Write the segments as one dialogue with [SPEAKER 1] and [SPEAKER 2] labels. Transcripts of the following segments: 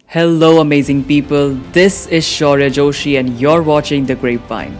[SPEAKER 1] Hello, amazing people. This is Shaurya Joshi, and you're watching The Grapevine.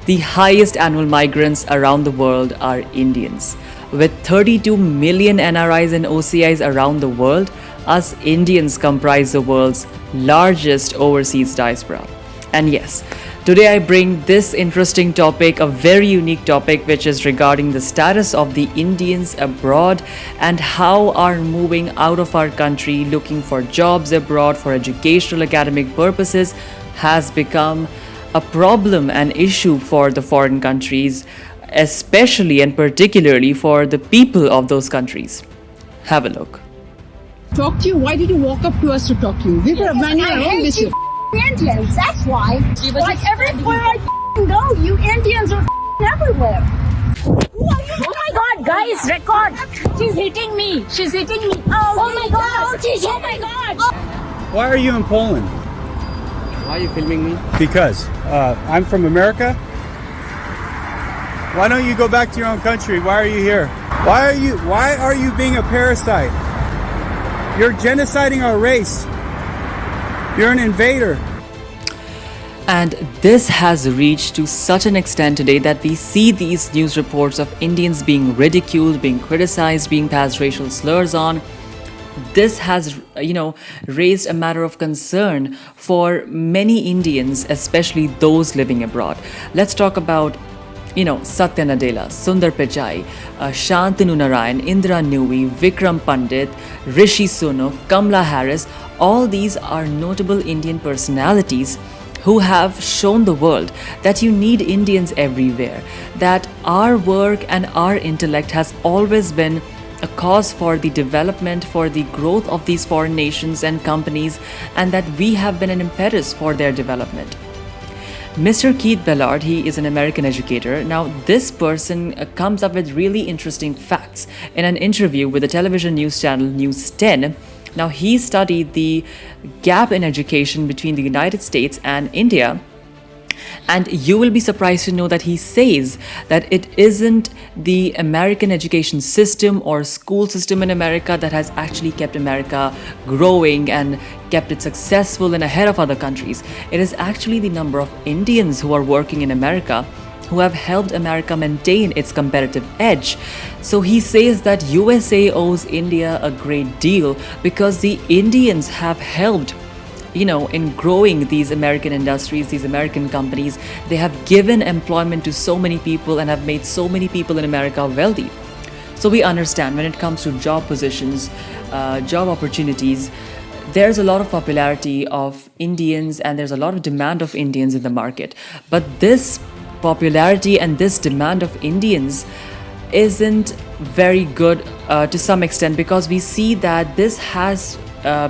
[SPEAKER 1] The highest annual migrants around the world are Indians. With 32 million NRIs and OCIs around the world, us Indians comprise the world's largest overseas diaspora. And yes, today I bring this interesting topic, a very unique topic, which is regarding the status of the Indians abroad and how are moving out of our country looking for jobs abroad for educational academic purposes has become a problem and issue for the foreign countries, especially and particularly for the people of those countries. Have a look.
[SPEAKER 2] Talk to you? Why did you walk up to us to talk to you? We could have minded our own business.
[SPEAKER 3] Indians, that's why. Like everywhere I go, you Indians are everywhere. Oh my god, guys, record. She's hitting me. She's hitting me. Oh my god. Oh my god.
[SPEAKER 4] Why are you in Poland?
[SPEAKER 5] Why are you filming me?
[SPEAKER 4] Because I'm from America. Why don't you go back to your own country? Why are you here? Why are you being a parasite? You're genociding our race. You're an invader.
[SPEAKER 1] And this has reached to such an extent today that we see these news reports of Indians being ridiculed, being criticized, being passed racial slurs on. This has, raised a matter of concern for many Indians, especially those living abroad. Let's talk about Satya Nadella, Sundar Pichai, Shantanu Narayan, Indra Newey, Vikram Pandit, Rishi Sunak, Kamala Harris. All these are notable Indian personalities who have shown the world that you need Indians everywhere, that our work and our intellect has always been a cause for the development, for the growth of these foreign nations and companies, and that we have been an impetus for their development. Mr. Keith Ballard, he is an American educator. Now, this person comes up with really interesting facts in an interview with the television news channel News 10. Now, he studied the gap in education between the United States and India. And you will be surprised to know that he says that it isn't the American education system or school system in America that has actually kept America growing and kept it successful and ahead of other countries. It is actually the number of Indians who are working in America who have helped America maintain its competitive edge. So he says that USA owes India a great deal because the Indians have helped in growing these American industries, these American companies. They have given employment to so many people and have made so many people in America wealthy. So we understand when it comes to job positions, job opportunities, there's a lot of popularity of Indians and there's a lot of demand of Indians in the market. But this popularity and this demand of Indians isn't very good to some extent, because we see that this has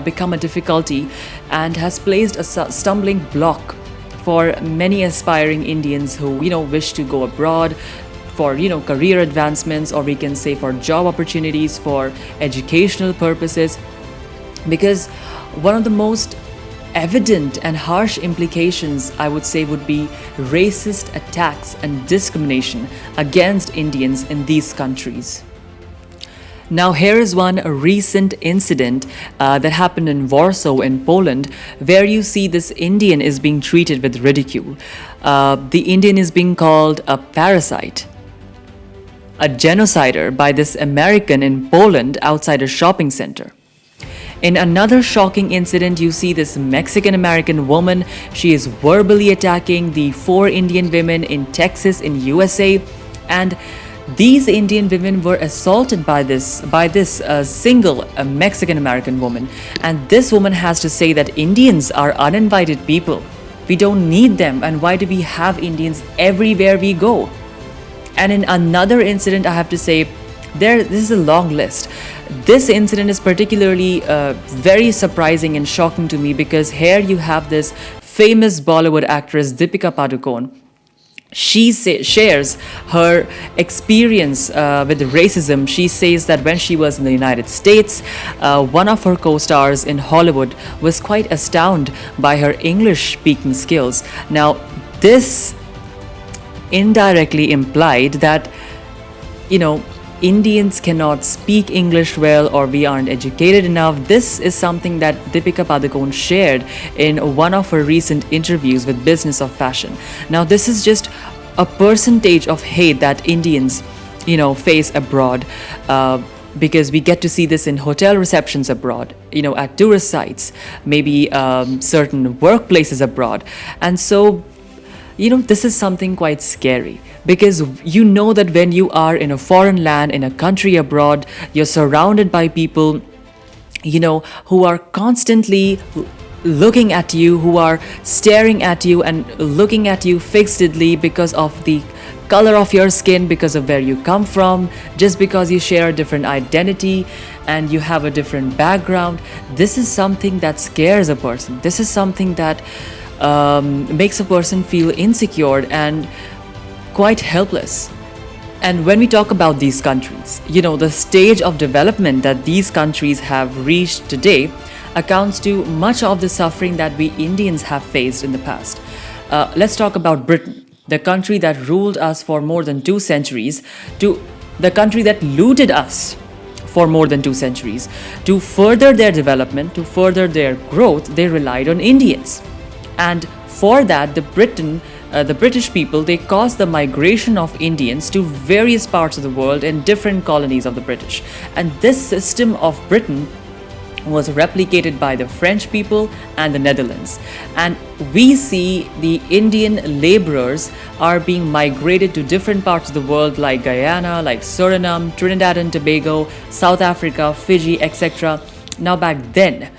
[SPEAKER 1] become a difficulty and has placed a stumbling block for many aspiring Indians who wish to go abroad for career advancements, or we can say for job opportunities, for educational purposes. Because one of the most evident and harsh implications, I would say, would be racist attacks and discrimination against Indians in these countries. Now, here is one recent incident that happened in Warsaw in Poland, where you see this Indian is being treated with ridicule. The Indian is being called a parasite, a genocider by this American in Poland outside a shopping center. In another shocking incident, you see this Mexican-American woman. She is verbally attacking the 4 Indian women in Texas in USA, and these Indian women were assaulted by this single Mexican-American woman. And this woman has to say that Indians are uninvited people. We don't need them, and why do we have Indians everywhere we go? And in another incident, I have to say, this is a long list. This incident is particularly very surprising and shocking to me, because here you have this famous Bollywood actress Deepika Padukone. She shares her experience with racism. She says that when she was in the United States, one of her co-stars in Hollywood was quite astounded by her English speaking skills. Now, this indirectly implied that Indians cannot speak English well or we aren't educated enough. This is something that Deepika Padukone shared in one of her recent interviews with Business of Fashion. Now, this is just a percentage of hate that Indians, face abroad. Because we get to see this in hotel receptions abroad, at tourist sites, maybe certain workplaces abroad. And so, this is something quite scary because that when you are in a foreign land, in a country abroad, you're surrounded by people, who are constantly looking at you, who are staring at you and looking at you fixedly because of the color of your skin, because of where you come from, just because you share a different identity and you have a different background. This is something that scares a person. This is something that makes a person feel insecure and quite helpless. And when we talk about these countries, the stage of development that these countries have reached today accounts to much of the suffering that we Indians have faced in the past. Let's talk about Britain, the country that ruled us for more than 2 centuries, to the country that looted us for more than 2 centuries. To further their development, to further their growth, they relied on Indians. And for that, the British people, they caused the migration of Indians to various parts of the world and different colonies of the British. And this system of Britain was replicated by the French people and the Netherlands. And we see the Indian laborers are being migrated to different parts of the world like Guyana, like Suriname, Trinidad and Tobago, South Africa, Fiji, etc. Now back then,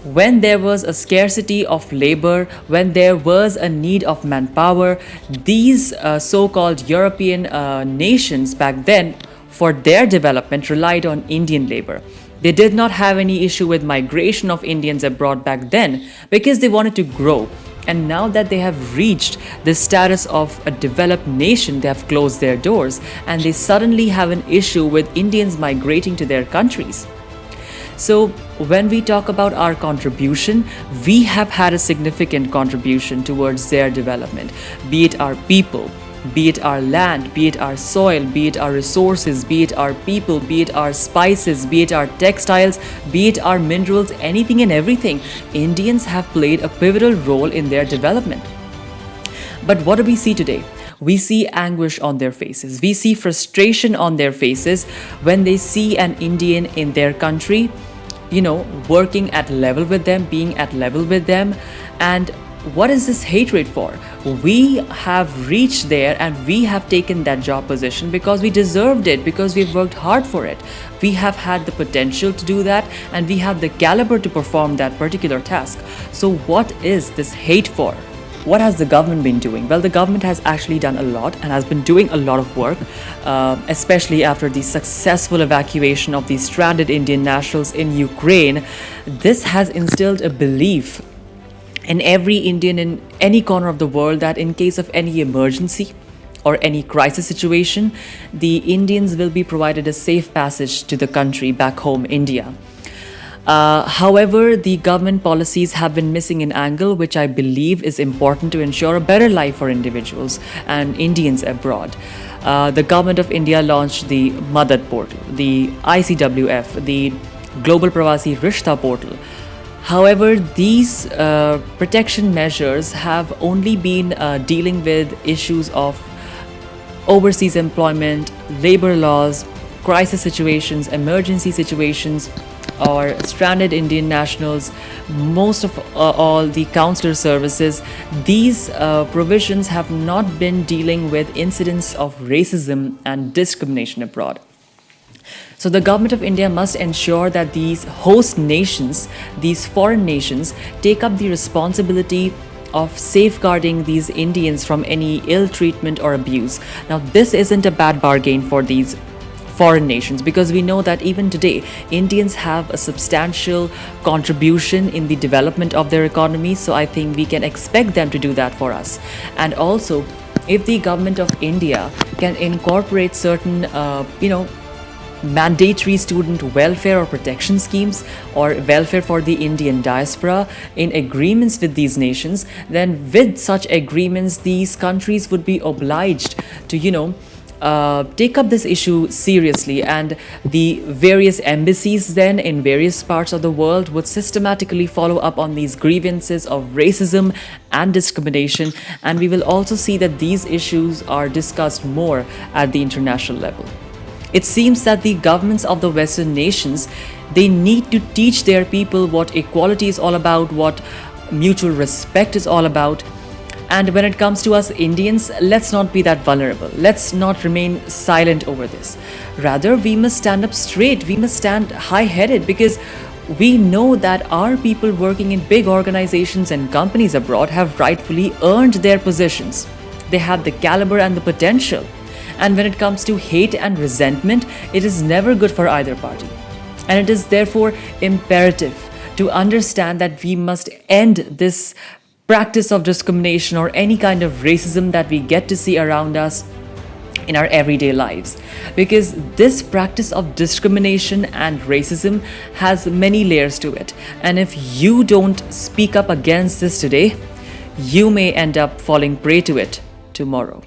[SPEAKER 1] when there was a scarcity of labor, when there was a need of manpower, these so-called European nations back then, for their development, relied on Indian labor. They did not have any issue with migration of Indians abroad back then because they wanted to grow. And now that they have reached the status of a developed nation, they have closed their doors and they suddenly have an issue with Indians migrating to their countries. So when we talk about our contribution, we have had a significant contribution towards their development, be it our people, be it our land, be it our soil, be it our resources, be it our people, be it our spices, be it our textiles, be it our minerals, anything and everything. Indians have played a pivotal role in their development. But what do we see today? We see anguish on their faces. We see frustration on their faces when they see an Indian in their country, working at level with them, being at level with them. And what is this hatred for? We have reached there and we have taken that job position because we deserved it, because we've worked hard for it. We have had the potential to do that and we have the caliber to perform that particular task. So what is this hate for? What has the government been doing? Well, the government has actually done a lot and has been doing a lot of work, especially after the successful evacuation of the stranded Indian nationals in Ukraine. This has instilled a belief in every Indian in any corner of the world that in case of any emergency or any crisis situation, the Indians will be provided a safe passage to the country back home, India. However, the government policies have been missing an angle which I believe is important to ensure a better life for individuals and Indians abroad. The government of India launched the Madad portal, the ICWF, the Global Pravasi Rishta portal. However, these protection measures have only been dealing with issues of overseas employment, labor laws, crisis situations, emergency situations, or stranded Indian nationals, most of all the consular services. These provisions have not been dealing with incidents of racism and discrimination abroad. So the government of India must ensure that these host nations, these foreign nations, take up the responsibility of safeguarding these Indians from any ill treatment or abuse. Now, this isn't a bad bargain for these foreign nations because we know that even today, Indians have a substantial contribution in the development of their economy. So I think we can expect them to do that for us. And also, if the government of India can incorporate certain, mandatory student welfare or protection schemes or welfare for the Indian diaspora in agreements with these nations, then with such agreements, these countries would be obliged to, take up this issue seriously, and the various embassies then in various parts of the world would systematically follow up on these grievances of racism and discrimination, and we will also see that these issues are discussed more at the international level. It seems that the governments of the Western nations, they need to teach their people what equality is all about, what mutual respect is all about. And when it comes to us Indians, let's not be that vulnerable. Let's not remain silent over this. Rather, we must stand up straight. We must stand high-headed, because we know that our people working in big organizations and companies abroad have rightfully earned their positions. They have the caliber and the potential. And when it comes to hate and resentment, it is never good for either party. And it is therefore imperative to understand that we must end this practice of discrimination or any kind of racism that we get to see around us in our everyday lives, because this practice of discrimination and racism has many layers to it, and if you don't speak up against this today, you may end up falling prey to it tomorrow.